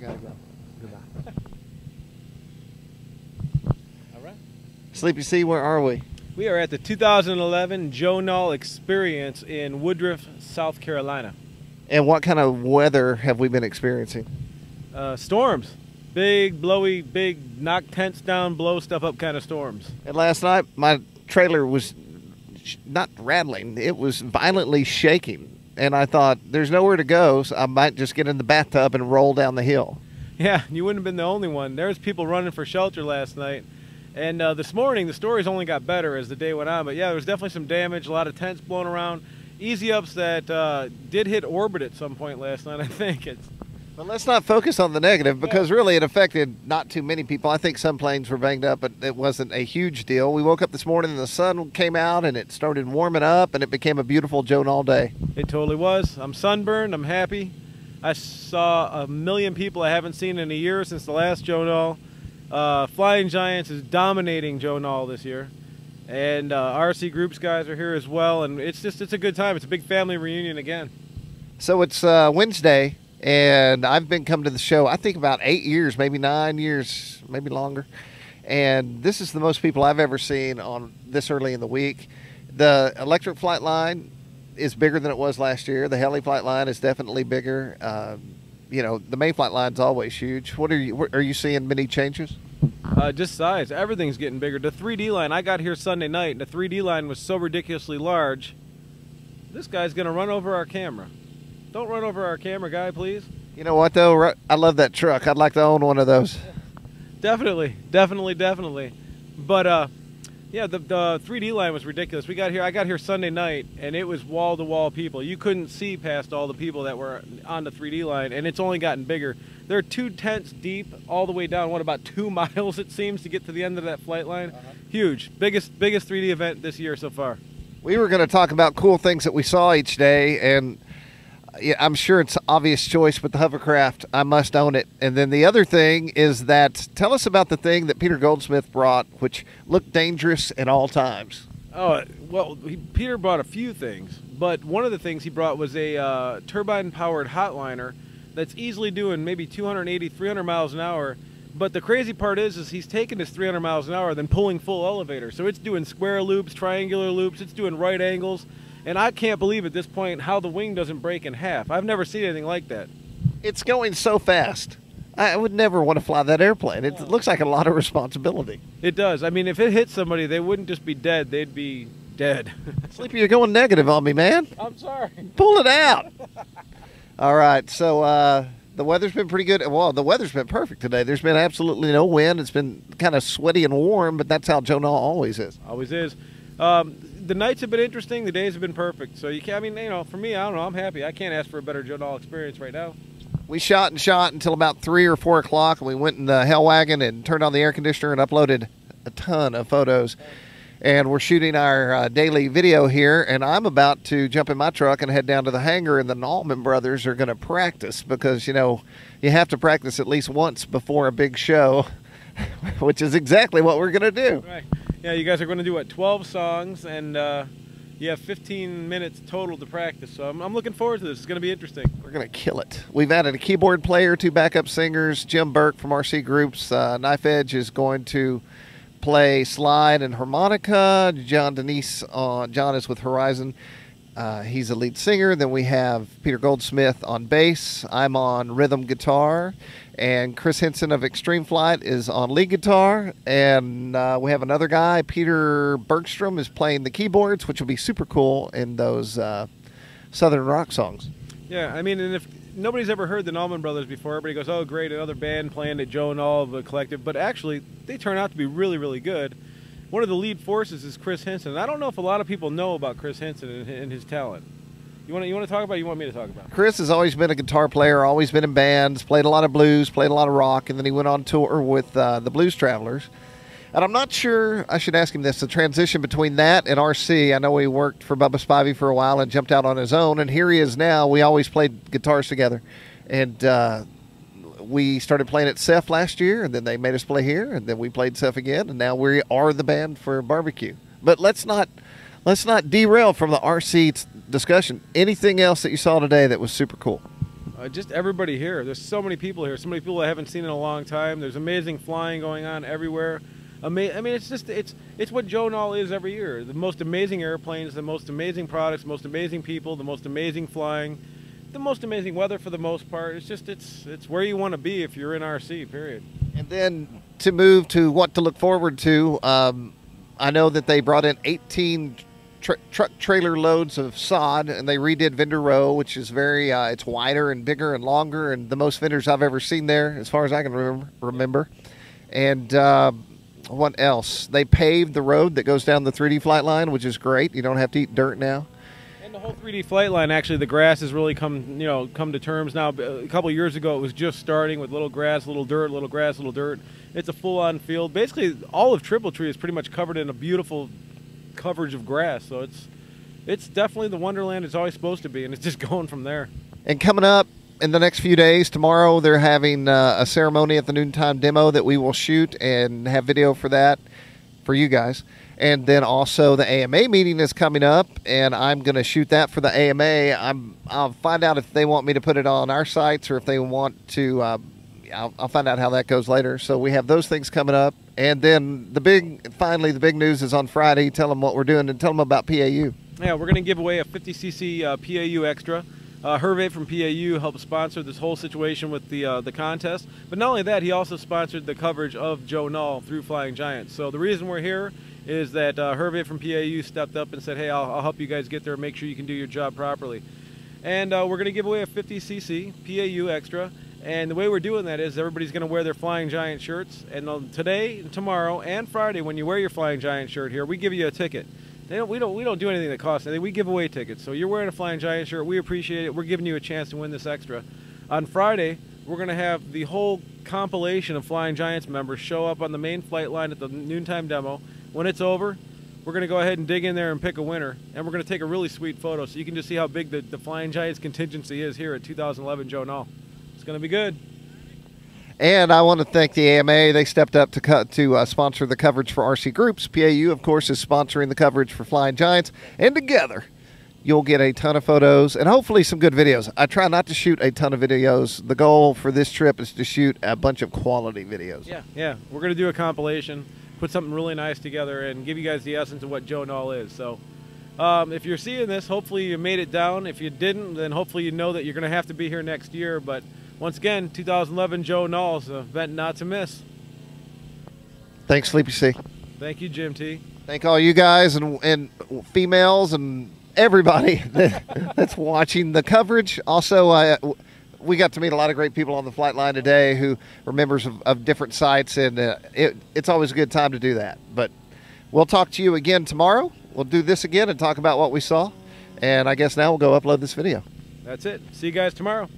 gotta go. Goodbye. All right. SleepyC, where are we? We are at the 2011 Joe Nall Experience in Woodruff, South Carolina. And what kind of weather have we been experiencing? Storms. Big, blowy, big, knock tents down, blow stuff up kind of storms. And last night, my trailer was not rattling. It was violently shaking. And I thought, there's nowhere to go, so I might just get in the bathtub and roll down the hill. Yeah, you wouldn't have been the only one. There was people running for shelter last night. And this morning, the stories only got better as the day went on. But yeah, there was definitely some damage, a lot of tents blown around. Easy ups that did hit orbit at some point last night, I think. But let's not focus on the negative, because really it affected not too many people. I think some planes were banged up, but it wasn't a huge deal. We woke up this morning and the sun came out and it started warming up and it became a beautiful Joe Nall day. It totally was. I'm sunburned. I'm happy. I saw 1 million people I haven't seen in a year since the last Joe Nall. Flying Giants is dominating Joe Nall this year. And RC Groups guys are here as well. And it's a good time. It's a big family reunion again. So it's Wednesday. And I've been coming to the show, I think about 8 years, maybe 9 years, maybe longer. And this is the most people I've ever seen on this early in the week. The electric flight line is bigger than it was last year. The heli flight line is definitely bigger. You know, the main flight line's always huge. Are you seeing many changes? Just size. Everything's getting bigger. The 3D line, I got here Sunday night, and the 3D line was so ridiculously large. This guy's going to run over our camera. Don't run over our camera guy, please. You know what, though? I love that truck. I'd like to own one of those. Definitely. But, yeah, the 3D line was ridiculous. I got here Sunday night, and it was wall-to-wall people. You couldn't see past all the people that were on the 3D line, and it's only gotten bigger. There are 2 tents deep all the way down, about 2 miles, it seems, to get to the end of that flight line. Huge. Biggest 3D event this year so far. We were going to talk about cool things that we saw each day, and yeah, I'm sure it's an obvious choice, but the hovercraft, I must own it. And then the other thing is that, tell us about the thing that Peter Goldsmith brought, which looked dangerous at all times. Oh, well, Peter brought a few things, but one of the things he brought was a turbine-powered hotliner that's easily doing maybe 280, 300 miles an hour. But the crazy part is he's taking this 300 miles an hour, then pulling full elevator. So it's doing square loops, triangular loops, it's doing right angles. And I can't believe at this point how the wing doesn't break in half. I've never seen anything like that. It's going so fast. I would never want to fly that airplane. It looks like a lot of responsibility. It does. I mean, if it hit somebody, they wouldn't just be dead. They'd be dead. Sleepy, you're going negative on me, man. I'm sorry. Pull it out. All right. So the weather's been pretty good. Well, the weather's been perfect today. There's been absolutely no wind. It's been kind of sweaty and warm, but that's how Joe Nall always is. Always is. The nights have been interesting. The days have been perfect. So you can't. I mean, you know, for me, I don't know. I'm happy. I can't ask for a better Joe Nall experience right now. We shot and shot until about 3 or 4 o'clock, and we went in the hell wagon and turned on the air conditioner and uploaded a ton of photos. And we're shooting our daily video here, and I'm about to jump in my truck and head down to the hangar, and the Nallman brothers are going to practice because, you know, you have to practice at least once before a big show, which is exactly what we're going to do. Right. Yeah, you guys are going to do, what, 12 songs, and you have 15 minutes total to practice. So I'm looking forward to this. It's going to be interesting. We're going to kill it. We've added a keyboard player, 2 backup singers, Jim Burke from RC Groups. Knife Edge is going to play slide and harmonica. John is with Horizon. He's a lead singer. Then we have Peter Goldsmith on bass. I'm on rhythm guitar. And Chris Henson of Extreme Flight is on lead guitar. And we have another guy, Peter Bergstrom, is playing the keyboards, which will be super cool in those Southern rock songs. Yeah, I mean, and if nobody's ever heard the Nallman Brothers before, everybody goes, oh, great, another band playing at Joe Nall of a collective. But actually, they turn out to be really, really good. One of the lead forces is Chris Henson. I don't know if a lot of people know about Chris Henson and his talent. You want to talk about it, or you want me to talk about it? Chris has always been a guitar player, always been in bands, played a lot of blues, played a lot of rock, and then he went on tour with the Blues Travelers. And I'm not sure, I should ask him this, the transition between that and RC. I know he worked for Bubba Spivey for a while and jumped out on his own, and here he is now. We always played guitars together. And we started playing at Ceph last year, and then they made us play here, and then we played Ceph again, and now we are the band for barbecue. But let's not derail from the RC discussion. Anything else that you saw today that was super cool? just everybody here. There's so many people here. So many people I haven't seen in a long time. There's amazing flying going on everywhere. I mean, it's what Joe Nall is every year. The most amazing airplanes, the most amazing products, the most amazing people, the most amazing flying, the most amazing weather for the most part. It's where you want to be if you're in RC, period. And then to move to what to look forward to, I know that they brought in 18 truck trailer loads of sod, and they redid vendor row, which is very, it's wider and bigger and longer, and the most vendors I've ever seen there, as far as I can remember. And what else? They paved the road that goes down the 3D flight line, which is great. You don't have to eat dirt now. And the whole 3D flight line, actually, the grass has really come to terms now. A couple of years ago, it was just starting with little grass, little dirt, little grass, little dirt. It's a full-on field. Basically, all of Triple Tree is pretty much covered in a beautiful coverage of grass. So it's definitely the wonderland it's always supposed to be, and it's just going from there. And coming up in the next few days, tomorrow they're having a ceremony at the noontime demo that we will shoot and have video for that for you guys. And then also the AMA meeting is coming up, and I'm going to shoot that for the AMA. I'll find out if they want me to put it on our sites or if they want to. I'll find out how that goes later. So we have those things coming up. And then finally the big news is on Friday. Tell them what we're doing and tell them about PAU. Yeah, we're going to give away a 50cc PAU Extra. Hervé from PAU helped sponsor this whole situation with the contest. But not only that, he also sponsored the coverage of Joe Nall through Flying Giants. So the reason we're here is that Hervé from PAU stepped up and said, hey, I'll help you guys get there and make sure you can do your job properly. And we're going to give away a 50cc PAU Extra. And the way we're doing that is everybody's going to wear their Flying Giant shirts. And today, tomorrow, and Friday, when you wear your Flying Giant shirt here, we give you a ticket. We don't do anything that costs anything. We give away tickets. So you're wearing a Flying Giant shirt. We appreciate it. We're giving you a chance to win this extra. On Friday, we're going to have the whole compilation of Flying Giants members show up on the main flight line at the noontime demo. When it's over, we're going to go ahead and dig in there and pick a winner. And we're going to take a really sweet photo so you can just see how big the Flying Giants contingency is here at 2011 Joe Nall. It's going to be good. And I want to thank the AMA. They stepped up to sponsor the coverage for RC Groups. PAU, of course, is sponsoring the coverage for Flying Giants. And together, you'll get a ton of photos and hopefully some good videos. I try not to shoot a ton of videos. The goal for this trip is to shoot a bunch of quality videos. Yeah. We're going to do a compilation, put something really nice together, and give you guys the essence of what Joe Nall is. So if you're seeing this, hopefully you made it down. If you didn't, then hopefully you know that you're going to have to be here next year. But once again, 2011 Joe Nall is an event not to miss. Thanks, SleepyC. Thank you, Jim T. Thank all you guys and females and everybody that's watching the coverage. Also, we got to meet a lot of great people on the flight line today who are members of different sites, and it's always a good time to do that. But we'll talk to you again tomorrow. We'll do this again and talk about what we saw. And I guess now we'll go upload this video. That's it. See you guys tomorrow.